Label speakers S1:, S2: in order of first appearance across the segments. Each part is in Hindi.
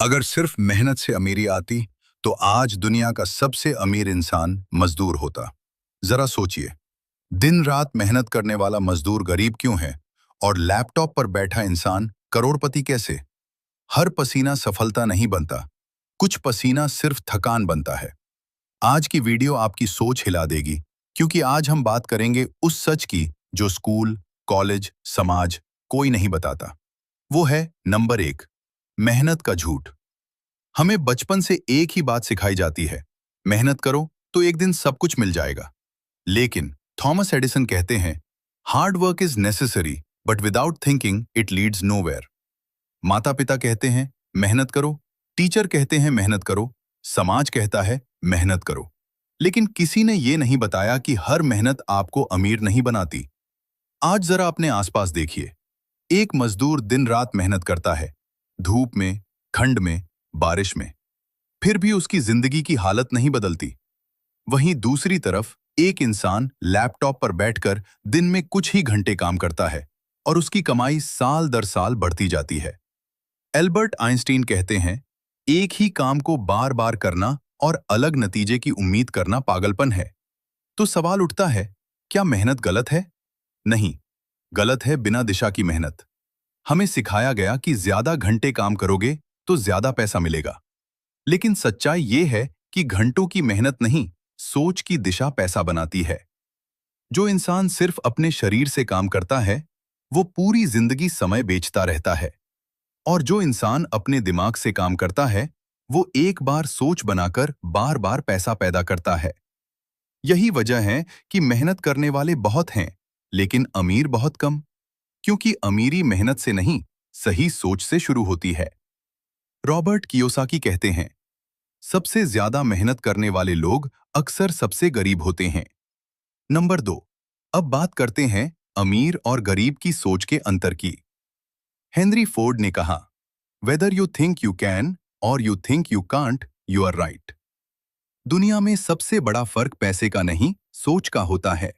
S1: अगर सिर्फ मेहनत से अमीरी आती तो आज दुनिया का सबसे अमीर इंसान मजदूर होता। जरा सोचिए, दिन रात मेहनत करने वाला मजदूर गरीब क्यों है और लैपटॉप पर बैठा इंसान करोड़पति कैसे? हर पसीना सफलता नहीं बनता, कुछ पसीना सिर्फ थकान बनता है। आज की वीडियो आपकी सोच हिला देगी, क्योंकि आज हम बात करेंगे उस सच की जो स्कूल, कॉलेज, समाज कोई नहीं बताता। वो है नंबर 1, मेहनत का झूठ। हमें बचपन से एक ही बात सिखाई जाती है, मेहनत करो तो एक दिन सब कुछ मिल जाएगा। लेकिन थॉमस एडिसन कहते हैं, hard work is necessary but without thinking it leads nowhere. माता पिता कहते हैं मेहनत करो, टीचर कहते हैं मेहनत करो, समाज कहता है मेहनत करो। लेकिन किसी ने ये नहीं बताया कि हर मेहनत आपको अमीर नहीं बनाती। आज जरा अपने आसपास देखिए, एक मजदूर दिन रात मेहनत करता है, धूप में, ठंड में, बारिश में, फिर भी उसकी जिंदगी की हालत नहीं बदलती। वहीं दूसरी तरफ एक इंसान लैपटॉप पर बैठकर दिन में कुछ ही घंटे काम करता है और उसकी कमाई साल दर साल बढ़ती जाती है। एल्बर्ट आइंस्टीन कहते हैं, एक ही काम को बार बार करना और अलग नतीजे की उम्मीद करना पागलपन है। तो सवाल उठता है, क्या मेहनत गलत है? नहीं, गलत है बिना दिशा की मेहनत। हमें सिखाया गया कि ज्यादा घंटे काम करोगे तो ज्यादा पैसा मिलेगा। लेकिन सच्चाई ये है कि घंटों की मेहनत नहीं, सोच की दिशा पैसा बनाती है। जो इंसान सिर्फ अपने शरीर से काम करता है, वो पूरी जिंदगी समय बेचता रहता है। और जो इंसान अपने दिमाग से काम करता है, वो एक बार सोच बनाकर बार बार पैसा पैदा करता है। यही वजह है कि मेहनत करने वाले बहुत हैं, लेकिन अमीर बहुत कम। क्योंकि अमीरी मेहनत से नहीं, सही सोच से शुरू होती है। रॉबर्ट कियोसाकी कहते हैं, सबसे ज्यादा मेहनत करने वाले लोग अक्सर सबसे गरीब होते हैं। नंबर 2, अब बात करते हैं अमीर और गरीब की सोच के अंतर की। हेनरी फोर्ड ने कहा, whether you think you can or you think you can't, you are right. दुनिया में सबसे बड़ा फर्क पैसे का नहीं, सोच का होता है।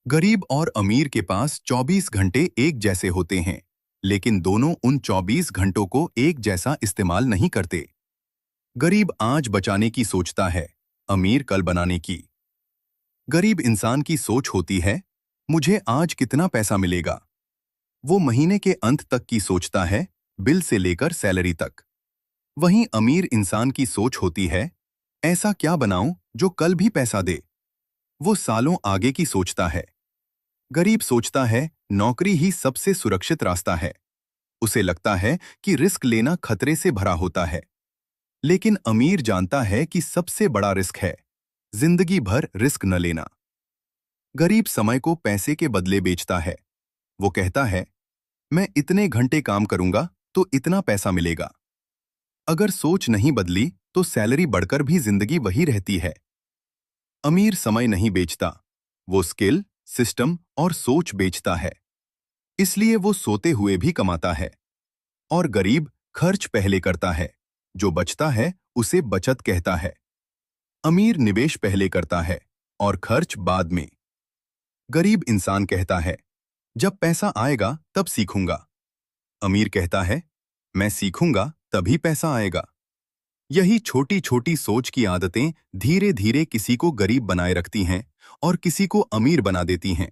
S1: गरीब और अमीर के पास 24 घंटे एक जैसे होते हैं, लेकिन दोनों उन 24 घंटों को एक जैसा इस्तेमाल नहीं करते। गरीब आज बचाने की सोचता है, अमीर कल बनाने की। गरीब इंसान की सोच होती है, मुझे आज कितना पैसा मिलेगा। वो महीने के अंत तक की सोचता है, बिल से लेकर सैलरी तक। वहीं अमीर इंसान की सोच होती है, ऐसा क्या बनाऊं जो कल भी पैसा दे। वो सालों आगे की सोचता है। गरीब सोचता है, नौकरी ही सबसे सुरक्षित रास्ता है। उसे लगता है कि रिस्क लेना खतरे से भरा होता है। लेकिन अमीर जानता है कि सबसे बड़ा रिस्क है जिंदगी भर रिस्क न लेना। गरीब समय को पैसे के बदले बेचता है। वो कहता है, मैं इतने घंटे काम करूंगा तो इतना पैसा मिलेगा। अगर सोच नहीं बदली तो सैलरी बढ़कर भी जिंदगी वही रहती है। अमीर समय नहीं बेचता, वो स्किल, सिस्टम और सोच बेचता है। इसलिए वो सोते हुए भी कमाता है। और गरीब खर्च पहले करता है, जो बचता है उसे बचत कहता है। अमीर निवेश पहले करता है और खर्च बाद में। गरीब इंसान कहता है, जब पैसा आएगा तब सीखूंगा। अमीर कहता है, मैं सीखूंगा तभी पैसा आएगा। यही छोटी छोटी सोच की आदतें धीरे धीरे किसी को गरीब बनाए रखती हैं और किसी को अमीर बना देती हैं।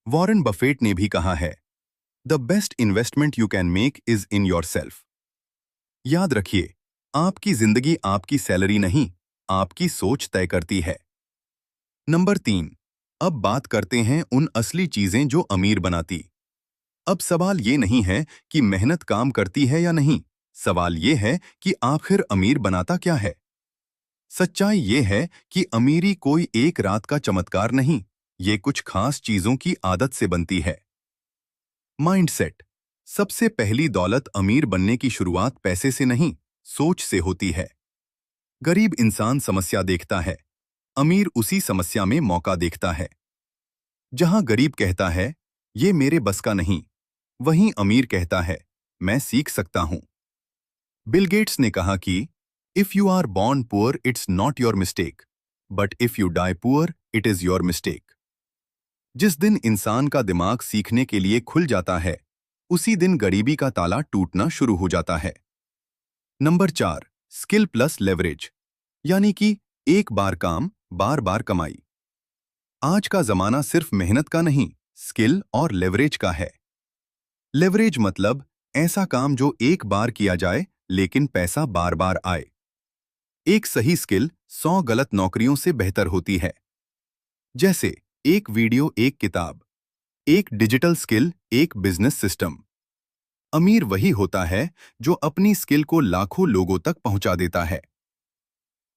S1: वॉरेन बफेट ने भी कहा है, the best investment you can make is in your self. याद रखिए, आपकी जिंदगी आपकी सैलरी नहीं, आपकी सोच तय करती है। नंबर 3, अब बात करते हैं उन असली चीजें जो अमीर बनाती। अब सवाल ये नहीं है कि मेहनत काम करती है या नहीं, सवाल ये है कि आखिर अमीर बनाता क्या है। सच्चाई ये है कि अमीरी कोई एक रात का चमत्कार नहीं, ये कुछ खास चीजों की आदत से बनती है। माइंडसेट। सबसे पहली दौलत अमीर बनने की शुरुआत पैसे से नहीं, सोच से होती है। गरीब इंसान समस्या देखता है, अमीर उसी समस्या में मौका देखता है। जहां गरीब कहता है, ये मेरे बस का नहीं, वहीं अमीर कहता है, मैं सीख सकता हूं। बिल गेट्स ने कहा कि if you are born poor it's not your mistake, but if you die poor it is your mistake. जिस दिन इंसान का दिमाग सीखने के लिए खुल जाता है, उसी दिन गरीबी का ताला टूटना शुरू हो जाता है।
S2: नंबर 4, स्किल प्लस लेवरेज, यानी कि एक बार काम बार बार कमाई। आज का जमाना सिर्फ मेहनत का नहीं, स्किल और लेवरेज का है। लेवरेज मतलब ऐसा काम जो एक बार किया जाए लेकिन पैसा बार बार आए। एक सही स्किल 100 गलत नौकरियों से बेहतर होती है। जैसे एक वीडियो एक किताब, एक डिजिटल स्किल एक बिजनेस सिस्टम। अमीर वही होता है जो अपनी स्किल को लाखों लोगों तक पहुंचा देता है।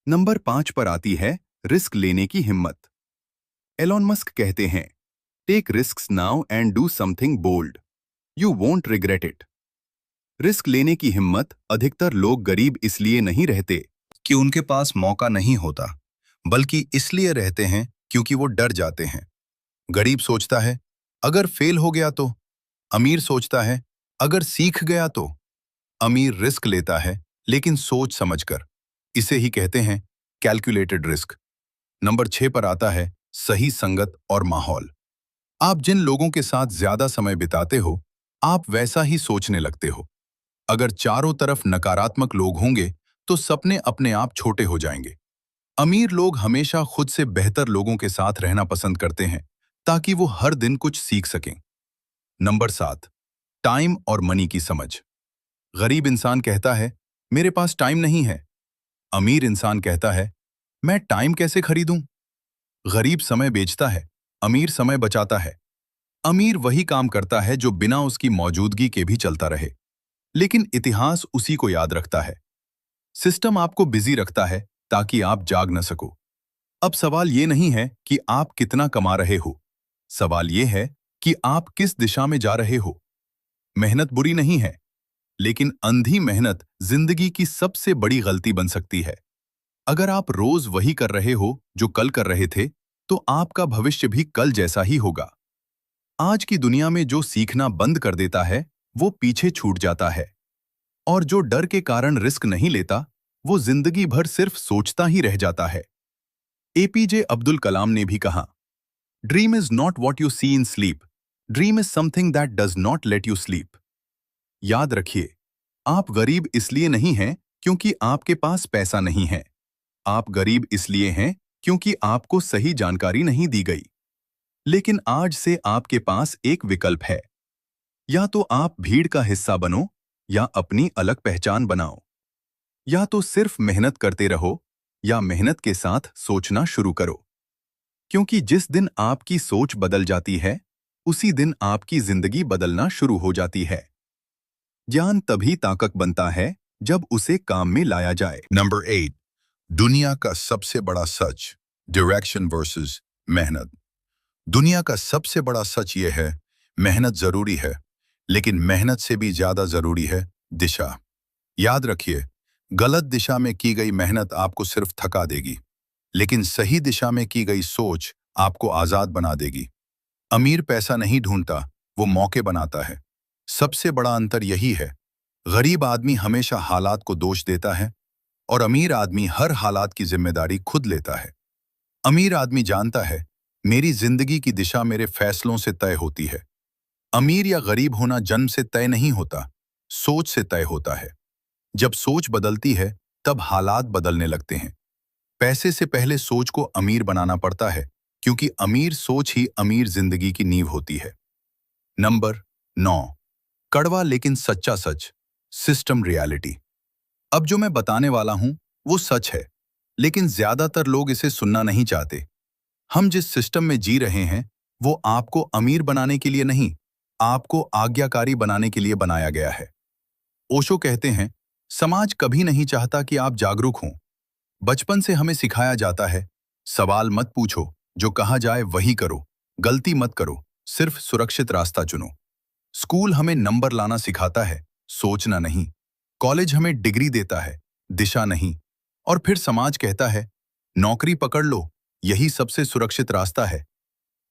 S2: नंबर 5 पर आती है रिस्क लेने की हिम्मत। एलॉन मस्क कहते हैं, take risks now and do something bold, you won't regret it. Risk लेने की हिम्मत अधिकतर लोग गरीब इसलिए नहीं रहते
S1: कि उनके पास मौका नहीं होता, बल्कि इसलिए रहते हैं क्योंकि वो डर जाते हैं। गरीब सोचता है, अगर फेल हो गया तो। अमीर सोचता है, अगर सीख गया तो। अमीर रिस्क लेता है, लेकिन सोच समझकर। इसे ही कहते हैं कैलकुलेटेड रिस्क। नंबर 6 पर आता है सही संगत और माहौल। आप जिन लोगों के साथ ज्यादा समय बिताते हो, आप वैसा ही सोचने लगते हो। अगर चारों तरफ नकारात्मक लोग होंगे, तो सपने अपने आप छोटे हो जाएंगे। अमीर लोग हमेशा खुद से बेहतर लोगों के साथ रहना पसंद करते हैं, ताकि वो हर दिन कुछ सीख सकें। नंबर 7, टाइम और मनी की समझ। गरीब इंसान कहता है, मेरे पास टाइम नहीं है। अमीर इंसान कहता है, मैं टाइम कैसे खरीदूं? गरीब समय बेचता है, अमीर समय बचाता है। अमीर वही काम करता है जो बिना उसकी मौजूदगी के भी चलता रहे, लेकिन इतिहास उसी को याद रखता है। सिस्टम आपको बिजी रखता है ताकि आप जाग न सको। अब सवाल ये नहीं है कि आप कितना कमा रहे हो, सवाल ये है कि आप किस दिशा में जा रहे हो। मेहनत बुरी नहीं है, लेकिन अंधी मेहनत जिंदगी की सबसे बड़ी गलती बन सकती है। अगर आप रोज वही कर रहे हो जो कल कर रहे थे, तो आपका भविष्य भी कल जैसा ही होगा। आज की दुनिया में जो सीखना बंद कर देता है, वो पीछे छूट जाता है। और जो डर के कारण रिस्क नहीं लेता, वो जिंदगी भर सिर्फ सोचता ही रह जाता है। एपीजे अब्दुल कलाम ने भी कहा, dream is not what you see in sleep, dream is something that does not let you sleep. याद रखिए, आप गरीब इसलिए नहीं हैं क्योंकि आपके पास पैसा नहीं है। आप गरीब इसलिए हैं क्योंकि आपको सही जानकारी नहीं दी गई। लेकिन आज से आपके पास एक विकल्प है। या तो आप भीड़ का हिस्सा बनो, या अपनी अलग पहचान बनाओ। या तो सिर्फ मेहनत करते रहो, या मेहनत के साथ सोचना शुरू करो। क्योंकि जिस दिन आपकी सोच बदल जाती है, उसी दिन आपकी जिंदगी बदलना शुरू हो जाती है। ज्ञान तभी ताकत बनता है जब उसे काम में लाया जाए। नंबर 8, दुनिया का सबसे बड़ा सच, डायरेक्शन वर्सेस मेहनत। दुनिया का सबसे बड़ा सच ये है, मेहनत जरूरी है, लेकिन मेहनत से भी ज्यादा जरूरी है दिशा। याद रखिए, गलत दिशा में की गई मेहनत आपको सिर्फ थका देगी, लेकिन सही दिशा में की गई सोच आपको आजाद बना देगी। अमीर पैसा नहीं ढूंढता, वो मौके बनाता है। सबसे बड़ा अंतर यही है, गरीब आदमी हमेशा हालात को दोष देता है, और अमीर आदमी हर हालात की जिम्मेदारी खुद लेता है। अमीर आदमी जानता है, मेरी जिंदगी की दिशा मेरे फैसलों से तय होती है। अमीर या गरीब होना जन्म से तय नहीं होता, सोच से तय होता है। जब सोच बदलती है, तब हालात बदलने लगते हैं। पैसे से पहले सोच को अमीर बनाना पड़ता है, क्योंकि अमीर सोच ही अमीर जिंदगी की नींव होती है। नंबर 9, कड़वा लेकिन सच्चा सच, सिस्टम रियलिटी। अब जो मैं बताने वाला हूं, वो सच है, लेकिन ज्यादातर लोग इसे सुनना नहीं चाहते। हम जिस सिस्टम में जी रहे हैं, वो आपको अमीर बनाने के लिए नहीं, आपको आज्ञाकारी बनाने के लिए बनाया गया है। ओशो कहते हैं, समाज कभी नहीं चाहता कि आप जागरूक हों। बचपन से हमें सिखाया जाता है, सवाल मत पूछो, जो कहा जाए वही करो, गलती मत करो, सिर्फ सुरक्षित रास्ता चुनो। स्कूल हमें नंबर लाना सिखाता है, सोचना नहीं। कॉलेज हमें डिग्री देता है, दिशा नहीं। और फिर समाज कहता है, नौकरी पकड़ लो, यही सबसे सुरक्षित रास्ता है।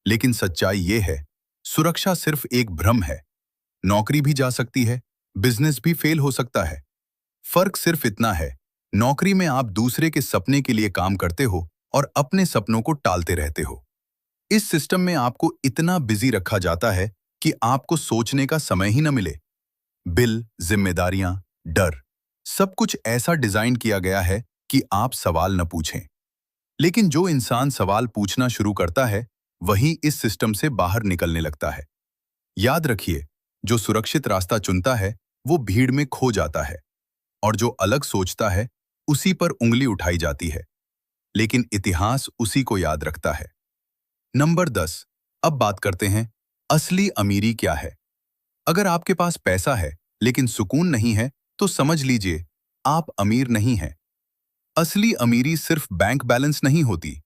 S1: लेकिन सच्चाई ये है, सुरक्षा सिर्फ एक भ्रम है। नौकरी भी जा सकती है, बिजनेस भी फेल हो सकता है। फर्क सिर्फ इतना है, नौकरी में आप दूसरे के सपने के लिए काम करते हो और अपने सपनों को टालते रहते हो। इस सिस्टम में आपको इतना बिजी रखा जाता है कि आपको सोचने का समय ही न मिले। बिल, जिम्मेदारियां, डर, सब कुछ ऐसा डिजाइन किया गया है कि आप सवाल न पूछें। लेकिन जो इंसान सवाल पूछना शुरू करता है, वही इस सिस्टम से बाहर निकलने लगता है। याद रखिए, जो सुरक्षित रास्ता चुनता है, वो भीड़ में खो जाता है, और जो अलग सोचता है, उसी पर उंगली उठाई जाती है। लेकिन इतिहास उसी को याद रखता है। नंबर 10। अब बात करते हैं, असली अमीरी क्या है। अगर आपके पास पैसा है, लेकिन सुकून नहीं है, तो समझ लीजिए, आप अमीर नहीं हैं। असली अमीरी सिर्फ बैंक बैलेंस नहीं होती।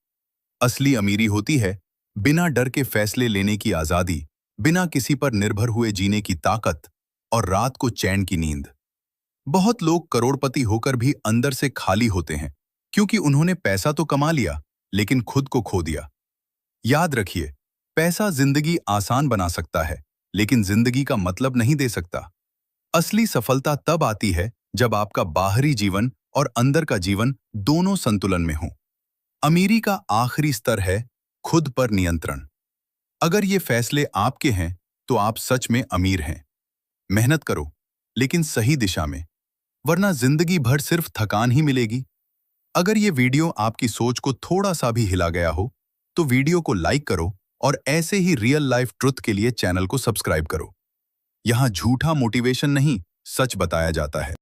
S1: असली अमीरी होती है बिना डर के फैसले लेने की आजादी, बिना किसी पर निर्भर हुए जीने की ताकत, और रात को चैन की नींद। बहुत लोग करोड़पति होकर भी अंदर से खाली होते हैं, क्योंकि उन्होंने पैसा तो कमा लिया, लेकिन खुद को खो दिया। याद रखिए, पैसा जिंदगी आसान बना सकता है, लेकिन जिंदगी का मतलब नहीं दे सकता। असली सफलता तब आती है जब आपका बाहरी जीवन और अंदर का जीवन दोनों संतुलन में हो। अमीरी का आखिरी स्तर है खुद पर नियंत्रण। अगर ये फैसले आपके हैं, तो आप सच में अमीर हैं। मेहनत करो, लेकिन सही दिशा में, वरना जिंदगी भर सिर्फ थकान ही मिलेगी। अगर ये वीडियो आपकी सोच को थोड़ा सा भी हिला गया हो, तो वीडियो को लाइक करो और ऐसे ही रियल लाइफ ट्रुथ के लिए चैनल को सब्सक्राइब करो। यहाँ झूठा मोटिवेशन नहीं, सच बताया जाता है।